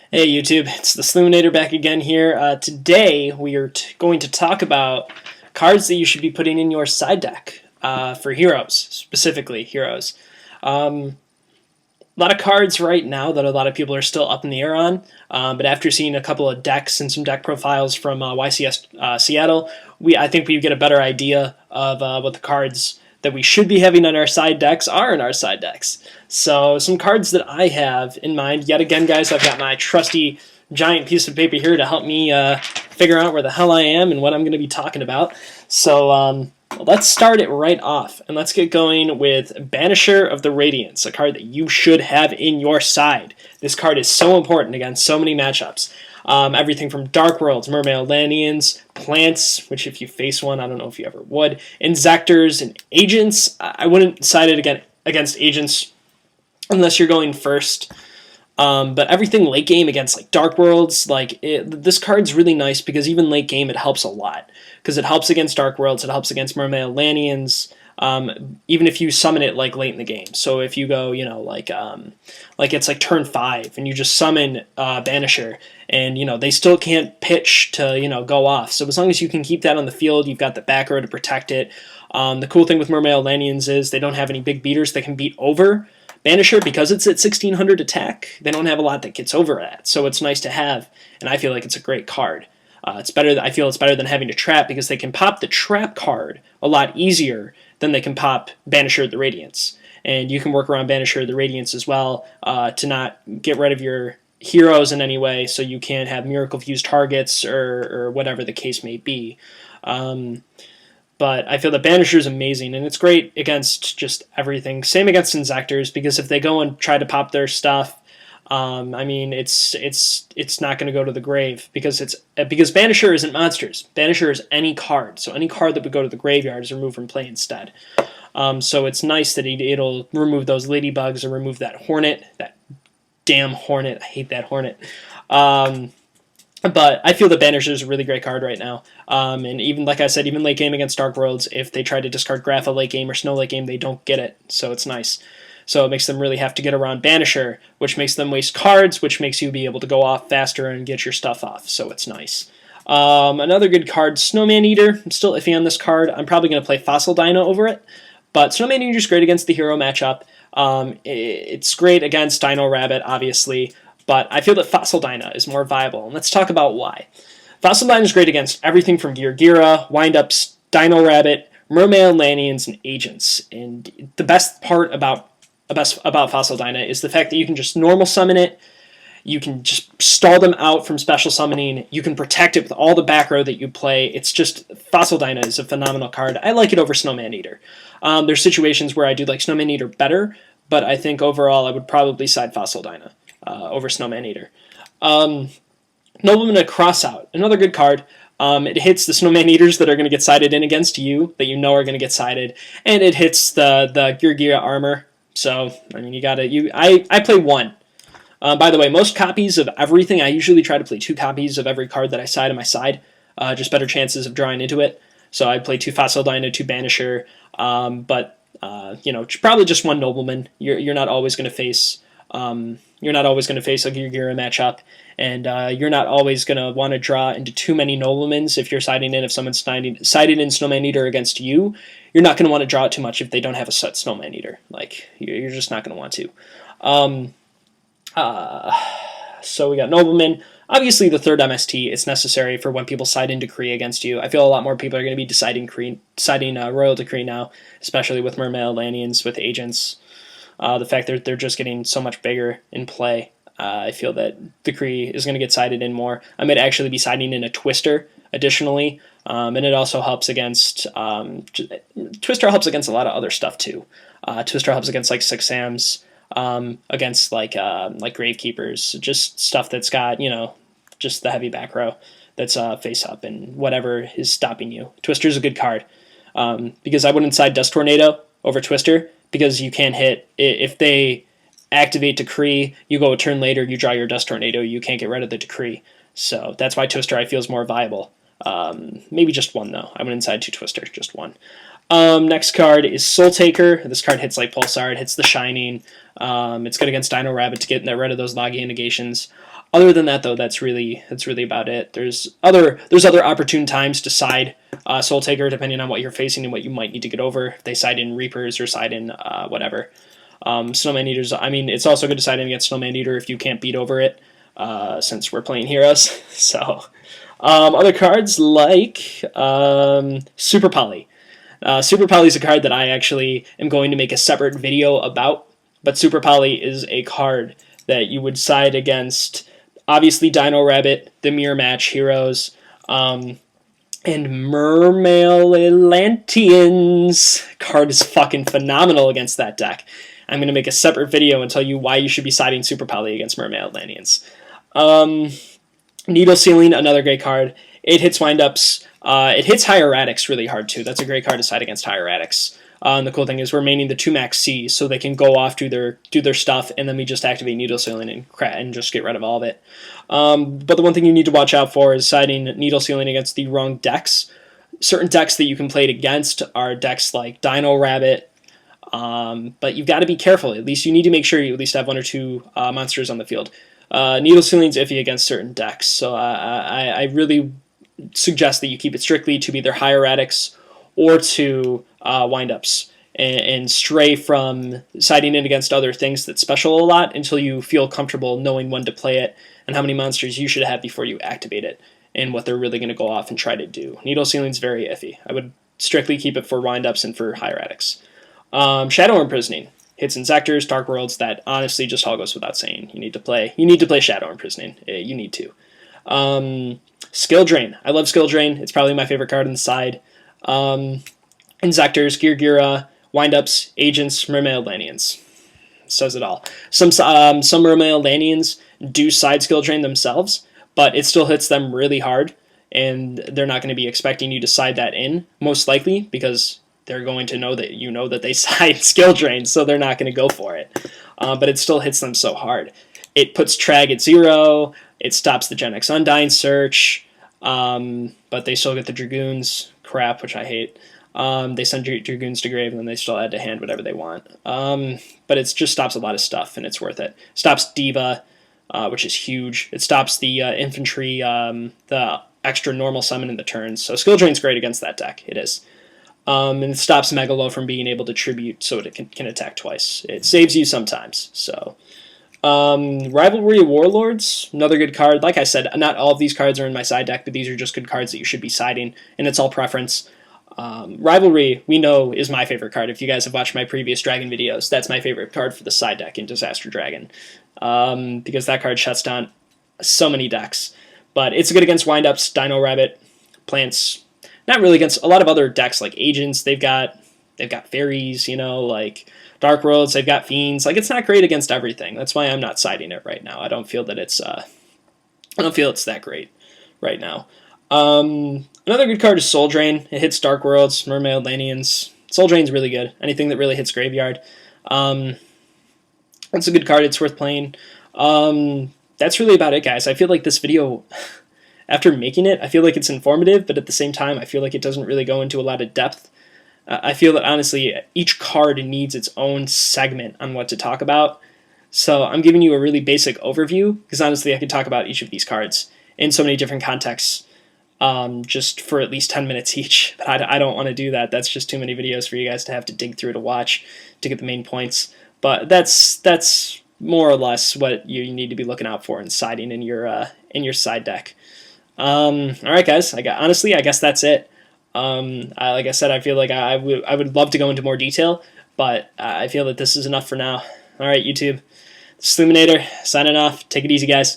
Hey YouTube, it's the Sluminator back again here. Today we are going to talk about cards that you should be putting in your side deck for heroes, specifically heroes. A lot of cards right now that a lot of people are still up in the air on, but after seeing a couple of decks and some deck profiles from YCS Seattle, I think we get a better idea of what the cards that we should be having on our side decks are in our side decks. So some cards that I have in mind, yet again guys, I've got my trusty giant piece of paper here to help me figure out where the hell I am and what I'm going to be talking about. So let's start it right off, and let's get going with Banisher of the Radiance, a card that you should have in your side. This card is so important against so many matchups. Everything from Dark Worlds, Mermail Landians, Plants, which if you face one, I don't know if you ever would, Inzectors, and Agents. I wouldn't side it against Agents unless you're going first. But everything late game against like Dark Worlds, this card's really nice because even late game it helps a lot. Because it helps against Dark Worlds, it helps against Mermail Landians, even if you summon it like late in the game. So if you go, like it's like turn 5 and you just summon Banisher, and they still can't pitch to go off. So as long as you can keep that on the field, you've got the back row to protect it. The cool thing with Mermail Landians is they don't have any big beaters that can beat over Banisher because it's at 1600 attack. They don't have a lot that gets over that, so it's nice to have, and I feel like it's a great card. It's better. I feel it's better than having to trap because they can pop the trap card a lot easier than they can pop Banisher of the Radiance, and you can work around Banisher of the Radiance as well to not get rid of your heroes in any way, so you can have Miracle Fuse targets or whatever the case may be. But I feel that Banisher is amazing, and it's great against just everything. Same against Inzectors, because if they go and try to pop their stuff, it's not going to go to the grave because Banisher isn't monsters. Banisher is any card, so any card that would go to the graveyard is removed from play instead. So it's nice that it'll remove those ladybugs or remove that hornet, that damn hornet. I hate that hornet. But I feel that Banisher is a really great card right now. And even, like I said, even late game against Dark Worlds, if they try to discard Grapha late game or Snow late game, they don't get it. So it's nice. So it makes them really have to get around Banisher, which makes them waste cards, which makes you be able to go off faster and get your stuff off. So it's nice. Another good card, Snowman Eater. I'm still iffy on this card. I'm probably going to play Fossil Dino over it. But Snowman Eater is great against the hero matchup. It's great against Dino Rabbit, obviously. But I feel that Fossil Dyna is more viable, and let's talk about why. Fossil Dyna is great against everything from Gira, Windups, Dino Rabbit, Mermail Landians, and Agents. And the best part about Fossil Dyna is the fact that you can just normal summon it, you can just stall them out from special summoning, you can protect it with all the back row that you play. It's just, Fossil Dyna is a phenomenal card. I like it over Snowman Eater. There's situations where I do like Snowman Eater better, but I think overall I would probably side Fossil Dyna over Snowman Eater. Nobleman of Crossout, another good card. It hits the Snowman Eaters that are going to get sided in against you, that you know are going to get sided, and it hits the Gira armor. So, I mean, I play one. By the way, most copies of everything, I usually try to play 2 copies of every card that I side on my side, just better chances of drawing into it. So I play 2 Fossil Dyna, 2 Banisher, but probably just 1 Nobleman. You're not always going to face a Gira matchup, and you're not always going to want to draw into too many Noblemans if you're siding in. If someone's siding in Snowman Eater against you, you're not going to want to draw it too much if they don't have a set Snowman Eater. Like, you're just not going to want to. So we got Nobleman. Obviously, the 3rd MST is necessary for when people side into Kree against you. I feel a lot more people are going to be siding Royal Decree now, especially with Mermail Landians, with Agents. The fact that they're just getting so much bigger in play, I feel that the Kree is going to get sided in more. I might actually be siding in a Twister additionally, and it also helps against Twister helps against a lot of other stuff too. Twister helps against like Six Sams, against like Gravekeepers, just stuff that's got just the heavy back row that's face up and whatever is stopping you. Twister's a good card because I wouldn't side Dust Tornado over Twister. Because you can't hit, if they activate Decree, you go a turn later, you draw your Dust Tornado, you can't get rid of the Decree. So that's why Twister I feel is more viable. Maybe just 1 though. I wouldn't side 2 Twister, just 1. Next card is Soul Taker. This card hits like Pulsar. It hits the Shining. It's good against Dino Rabbit to get rid of those Logia negations. Other than that, though, that's really about it. There's other opportune times to side Soul Taker depending on what you're facing and what you might need to get over. If they side in Reapers or side in whatever. Snowman Eaters. I mean, it's also good to side in against Snowman Eater if you can't beat over it, since we're playing heroes. So, other cards like Super Poly. Super Poly is a card that I actually am going to make a separate video about. But Super Poly is a card that you would side against, obviously, Dino Rabbit, the Mirror Match heroes, and Mermail Atlanteans. Card is fucking phenomenal against that deck. I'm going to make a separate video and tell you why you should be siding Super Poly against Mermail Atlanteans. Needle Ceiling, another great card. It hits windups. It hits Hieratics really hard, too. That's a great card to side against Hieratics. And the cool thing is we're maining the 2 max C's, so they can go off, do their stuff, and then we just activate Needle Ceiling and just get rid of all of it. But the one thing you need to watch out for is siding Needle Ceiling against the wrong decks. Certain decks that you can play it against are decks like Dino Rabbit, but you've got to be careful. At least you need to make sure you at least have 1 or 2 monsters on the field. Needle Ceiling's iffy against certain decks, so I really suggest that you keep it strictly to either Hieratics or to windups, and stray from siding in against other things that special a lot until you feel comfortable knowing when to play it and how many monsters you should have before you activate it and what they're really going to go off and try to do. Needle Ceiling's very iffy. I would strictly keep it for windups and for Hieratics. Shadow Imprisoning hits Insectors, Dark Worlds. That honestly just all goes without saying. You need to play Shadow Imprisoning. You need to. Skill Drain. I love Skill Drain. It's probably my favorite card on the side. Insectors, Gira, windups, agents, Mermail Atlanteans. Says it all. Some Mermail Atlanteans do side Skill Drain themselves, but it still hits them really hard, and they're not going to be expecting you to side that in, most likely, because they're going to know that they side Skill Drain, so they're not going to go for it. But it still hits them so hard. It puts Trag at 0, it stops the Gen X Undying Search, but they still get the Dragoons crap, which I hate. They send Dragoons to grave, and then they still add to hand whatever they want. But it just stops a lot of stuff, and it's worth it. Stops Diva, which is huge. It stops the infantry, the extra normal summon in the turns. So Skill Drain's great against that deck. It is. And it stops Megalo from being able to tribute so it can attack twice. It saves you sometimes. So Rivalry of Warlords, another good card. Like I said, not all of these cards are in my side deck, but these are just good cards that you should be siding, and it's all preference. Rivalry, we know, is my favorite card. If you guys have watched my previous Dragon videos, that's my favorite card for the side deck in Disaster Dragon, because that card shuts down so many decks. But it's good against windups, Dino Rabbit, plants. Not really against a lot of other decks like Agents. They've got fairies, like Dark Worlds. They've got Fiends. Like, it's not great against everything. That's why I'm not siding it right now. I don't feel that it's that great right now. Another good card is Soul Drain. It hits Dark Worlds, Mermail Atlanteans. Soul Drain's really good. Anything that really hits Graveyard. It's a good card. It's worth playing. That's really about it, guys. I feel like this video, after making it, I feel like it's informative, but at the same time, I feel like it doesn't really go into a lot of depth. I feel that, honestly, each card needs its own segment on what to talk about. So I'm giving you a really basic overview, because honestly, I could talk about each of these cards in so many different contexts, just for at least 10 minutes each. But I don't want to do that. That's just too many videos for you guys to have to dig through to watch to get the main points. But that's more or less what you need to be looking out for in siding in your side deck. All right, guys. I guess that's it. Like I said, I feel like I would love to go into more detail, but I feel that this is enough for now. All right, YouTube. Sluminator signing off. Take it easy, guys.